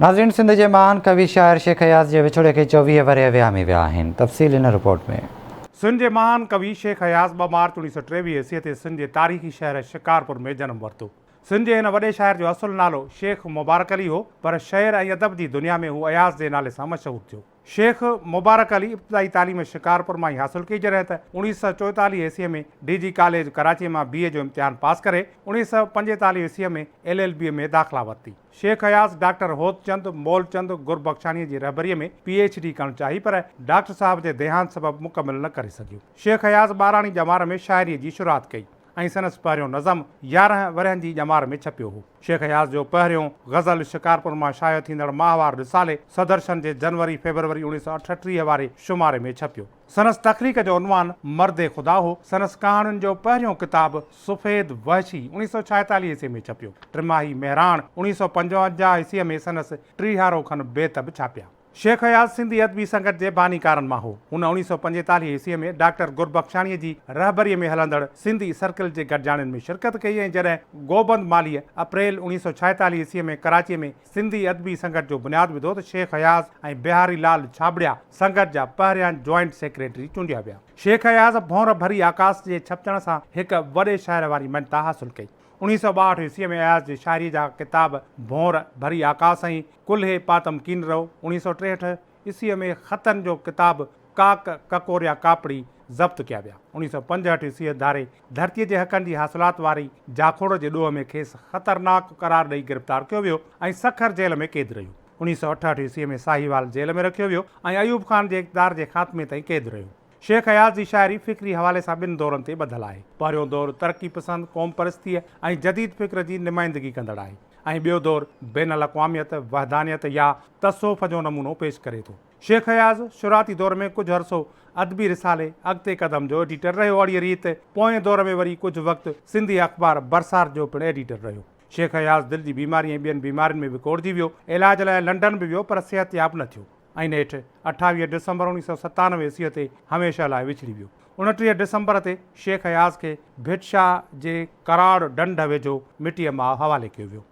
नाज़रीन, सिंध के महान कवि शाइर शेख हयाज़ के विछोड़े के 24 वरे विया में विया आहिनि। तफ़सील इन रिपोर्ट में। सिंध के महान कवि शेख हयाज़ 2 मार्च 1923 ईस्वी ते सिंध के तारीख़ी शहर शिकारपुर में जन्म वरितो। सिंध जे हिन वॾे शहर जो असुल नालो शेख मुबारक अली हो, पर शेर ऐं अदब जी दुनिया में हू अयाज़ जे नाले सां मशहूर थियो। शेख मुबारक अली इब्तिदाई तालीम शिकारपुर में ही हासिल कई, जॾहिं त 1944 ईस्वी में DG कॉलेज कराची में BA जो इम्तिहान पास करे 1945 ईस्वी में LLB में दाख़िला वरिती। शेख हयाज़ डॉक्टर होतचंद मोलचंद गुरबख्शानी जी रहबरीअ में PhD करणु चाही, पर डॉक्टर साहब जे देहांत सबबि मुकमिल न करे सघियो। शेख हयाज़ 12वीं ॼमार में शाइरीअ जी शुरूआत कई ऐं संदसि पहिरियों नज़म 11 वरहनि जी ॼमार में छपियो हो। शेख हयाज़ जो पहिरियों गज़ल शिकारपुर मां शाया थींदड़ माहवार रिसाले सदरशन जे जनवरी फरवरी 1938 वारे शुमारे में छपियो। संदसि तख़लीक़ जो उनवान मर्दे ख़ुदा हो। संदसि कहाणियुनि जो पहिरियों किताब सुफ़ेद वहशी 1946 ईस्वी में छपियो। टिमाही मेहराण 1955 ईस्वी में संदसि 30 खन बेत बि छापिया। शेख हयाज़ सिंधी अदबी संगत जे बानीकारनि मां हो। हुन 1945 ईस्वी में डॉक्टर गुरबख्शानीअ जी रहबरीअ में हलंदड़ सिंधी सर्कल जे गॾिजाणियुनि में शिरकत कई ऐं जॾहिं गोबंद मालीअ अप्रैल 1946 ईस्वी में कराचीअ में सिंधी अदबी संगत जो बुनियादु विधो त शेख हयाज़ ऐं बिहारी लाल छाबड़िया संगत जा पहिरियां जॉइंट सेक्रेटरी चूंडिया विया। शेख हयाज़ भौर भरी आकाश जे छपचण सां हिकु वॾे शाइर वारी मञता हासिल कई। 1962 ईस्वी में अयाज़ जी शाइरी जा किताब भौर भरी आकाश ऐं कुल्हे पातम कीन रहो। 1963 ईस्वी में ख़तनि जो किताब काक ककोरिया कापड़ी ज़ब्त कया विया। 1965 ईस्वी धारे धरतीअ जे हक़नि जी हासिलात वारी जाखोड़ जे ॾोह में खेसि ख़तरनाक करार ॾेई गिरफ़्तार कयो वियो ऐं सखर जेल में क़ैद रहियो। 1968 ईस्वी में साहिवाल जेल में रखियो वियो ऐं अयूब ख़ान जे इक़्तिदार जे ख़ात्मे ताईं क़ैद रहियो। शेख हयाज़ जी शाइरी फ़िक्री हवाले सां 2 दौरनि ते ॿधल आहे। पहिरियों दौरु तरक़ी पसंद क़ौम परस्तीअ ऐं जदीद फ़िक्र जी नुमाइंदगी कंदड़ आहे ऐं ॿियो दौरु बैन अल-अक़वामियत वहदानियत या तसौफ़ जो नमूनो पेश करे थो। शेख हयाज़ शुरूआती दौर में कुझु अरसो अदबी रिसाले अॻिते क़दम जो एडिटर रहियो। अहिड़ी रीति पोएं दौर में वरी कुझु वक़्तु सिंधी अख़बार बरसार जो पिणु एडिटर रहियो। शेख हयाज़ दिलि जी बीमारी ऐं ॿियनि बीमारियुनि में बि कोड़जी वियो। इलाज लाइ लंडन बि वियो, पर सिहतयाब न थियो ऐं नेठि 28 डिसंबर 1997 ईस्वी ते हमेशह लाइ विछड़ी वियो। 29 डिसंबर ते शेख हयाज़ खे भिटशाह जे कराड़ ढंढ वेझो मिटीअ मां हवाले कयो वियो।